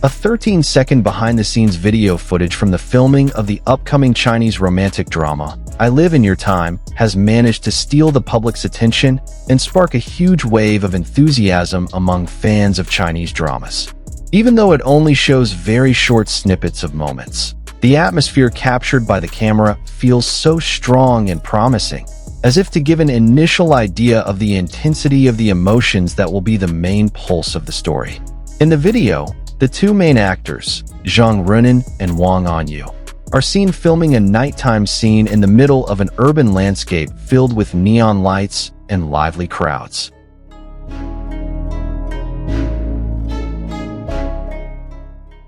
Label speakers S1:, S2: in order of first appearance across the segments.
S1: A 13-second behind-the-scenes video footage from the filming of the upcoming Chinese romantic drama, I Live in Your Time, has managed to steal the public's attention and spark a huge wave of enthusiasm among fans of Chinese dramas. Even though it only shows very short snippets of moments, the atmosphere captured by the camera feels so strong and promising, as if to give an initial idea of the intensity of the emotions that will be the main pulse of the story. In the video, the two main actors, Zhang Ruonan and Wang Anyu, are seen filming a nighttime scene in the middle of an urban landscape filled with neon lights and lively crowds.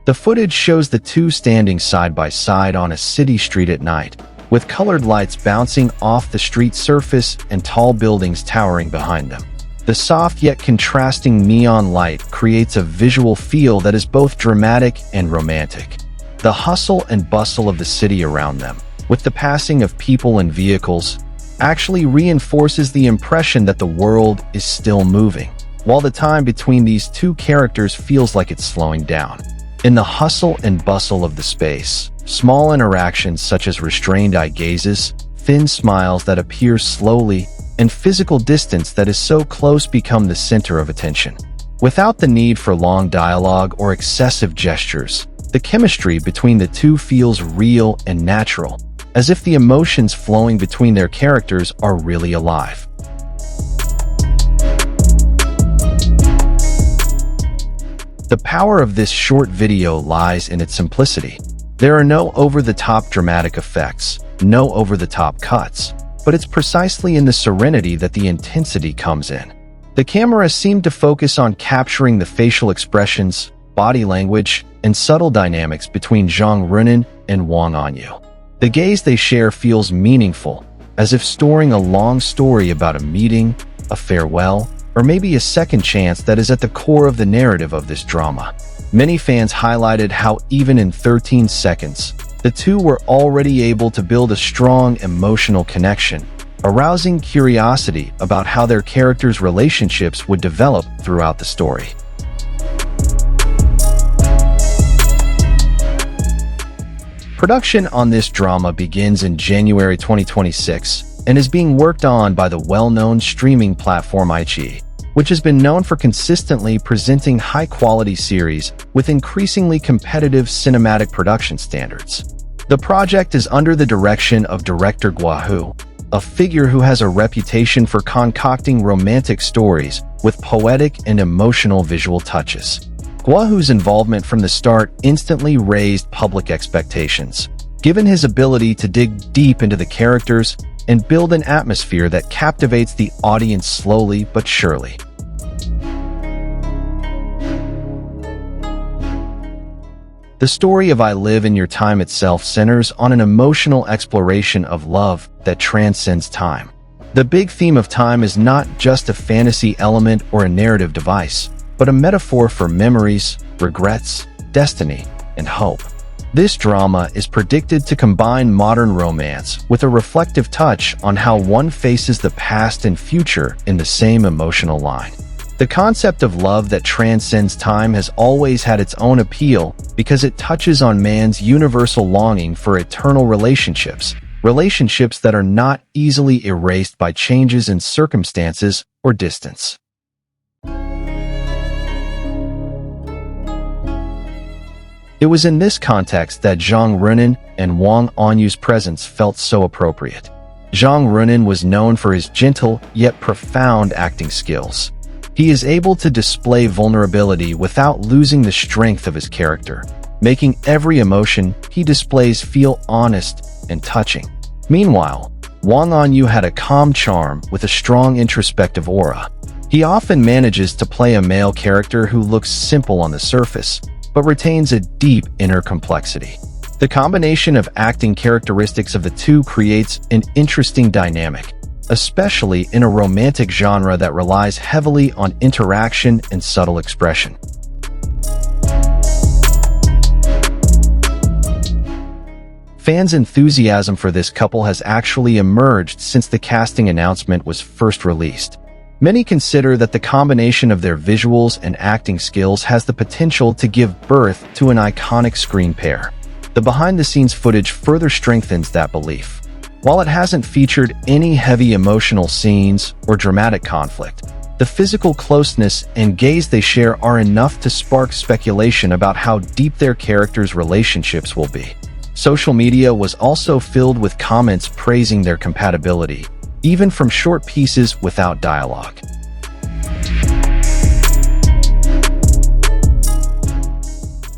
S1: The footage shows the two standing side by side on a city street at night, with colored lights bouncing off the street surface and tall buildings towering behind them. The soft yet contrasting neon light creates a visual feel that is both dramatic and romantic. The hustle and bustle of the city around them, with the passing of people and vehicles, actually reinforces the impression that the world is still moving, while the time between these two characters feels like it's slowing down. In the hustle and bustle of the space, small interactions such as restrained eye gazes, thin smiles that appear slowly, and physical distance that is so close become the center of attention. Without the need for long dialogue or excessive gestures, the chemistry between the two feels real and natural, as if the emotions flowing between their characters are really alive. The power of this short video lies in its simplicity. There are no over-the-top dramatic effects, no over-the-top cuts, but it's precisely in the serenity that the intensity comes in. The camera seemed to focus on capturing the facial expressions, body language, and subtle dynamics between Zhang Ruonan and Wang Anyu. The gaze they share feels meaningful, as if storing a long story about a meeting, a farewell, or maybe a second chance that is at the core of the narrative of this drama. Many fans highlighted how even in 13 seconds, the two were already able to build a strong emotional connection, arousing curiosity about how their characters' relationships would develop throughout the story. Production on this drama begins in January 2026 and is being worked on by the well-known streaming platform iQIYI, which has been known for consistently presenting high-quality series with increasingly competitive cinematic production standards. The project is under the direction of director Guo Hu, a figure who has a reputation for concocting romantic stories with poetic and emotional visual touches. Guo Hu's involvement from the start instantly raised public expectations, given his ability to dig deep into the characters and build an atmosphere that captivates the audience slowly but surely. The story of I Live in Your Time itself centers on an emotional exploration of love that transcends time. The big theme of time is not just a fantasy element or a narrative device, but a metaphor for memories, regrets, destiny, and hope. This drama is predicted to combine modern romance with a reflective touch on how one faces the past and future in the same emotional line. The concept of love that transcends time has always had its own appeal because it touches on man's universal longing for eternal relationships that are not easily erased by changes in circumstances or distance. It was in this context that Zhang Ruonan and Wang Anyu's presence felt so appropriate. Zhang Ruonan was known for his gentle yet profound acting skills. He is able to display vulnerability without losing the strength of his character, making every emotion he displays feel honest and touching. Meanwhile, Wang Anyu had a calm charm with a strong introspective aura. He often manages to play a male character who looks simple on the surface, but retains a deep inner complexity. The combination of acting characteristics of the two creates an interesting dynamic, especially in a romantic genre that relies heavily on interaction and subtle expression. Fans' enthusiasm for this couple has actually emerged since the casting announcement was first released. Many consider that the combination of their visuals and acting skills has the potential to give birth to an iconic screen pair. The behind-the-scenes footage further strengthens that belief. While it hasn't featured any heavy emotional scenes or dramatic conflict, the physical closeness and gaze they share are enough to spark speculation about how deep their characters' relationships will be. Social media was also filled with comments praising their compatibility, even from short pieces without dialogue.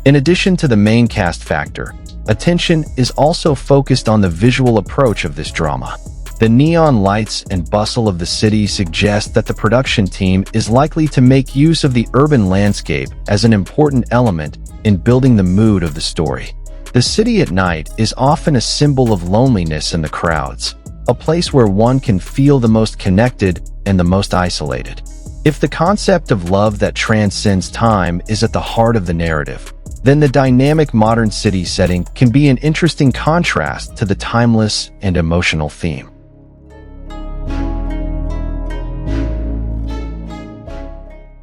S1: In addition to the main cast factor, attention is also focused on the visual approach of this drama. The neon lights and bustle of the city suggest that the production team is likely to make use of the urban landscape as an important element in building the mood of the story. The city at night is often a symbol of loneliness in the crowds, a place where one can feel the most connected and the most isolated. If the concept of love that transcends time is at the heart of the narrative, then the dynamic modern city setting can be an interesting contrast to the timeless and emotional theme.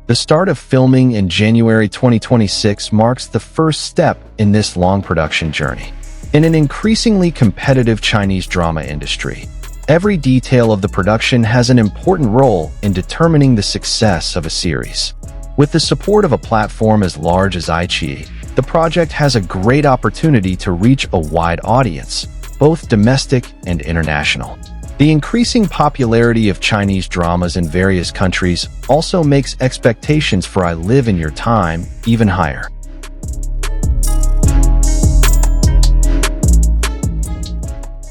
S1: The start of filming in January 2026 marks the first step in this long production journey. In an increasingly competitive Chinese drama industry, every detail of the production has an important role in determining the success of a series. With the support of a platform as large as iQIYI, the project has a great opportunity to reach a wide audience, both domestic and international. The increasing popularity of Chinese dramas in various countries also makes expectations for I Live in Your Time even higher.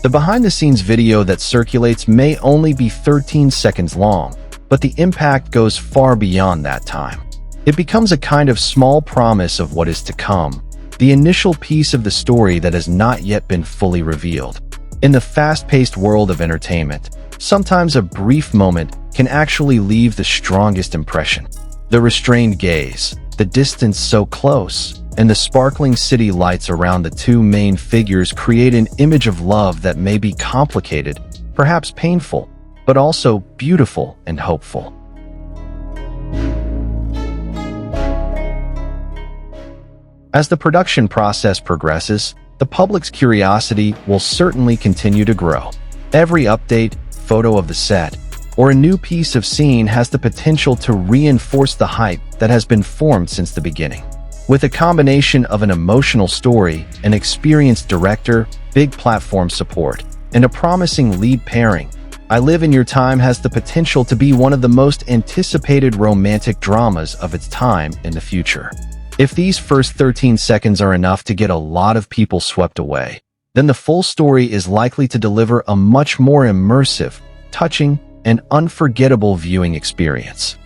S1: The behind-the-scenes video that circulates may only be 13 seconds long, but the impact goes far beyond that time. It becomes a kind of small promise of what is to come, the initial piece of the story that has not yet been fully revealed. In the fast-paced world of entertainment, sometimes a brief moment can actually leave the strongest impression. The restrained gaze, the distance so close, and the sparkling city lights around the two main figures create an image of love that may be complicated, perhaps painful, but also beautiful and hopeful. As the production process progresses, the public's curiosity will certainly continue to grow. Every update, photo of the set, or a new piece of scene has the potential to reinforce the hype that has been formed since the beginning. With a combination of an emotional story, an experienced director, big platform support, and a promising lead pairing, I Live in Your Time has the potential to be one of the most anticipated romantic dramas of its time in the future. If these first 13 seconds are enough to get a lot of people swept away, then the full story is likely to deliver a much more immersive, touching, and unforgettable viewing experience.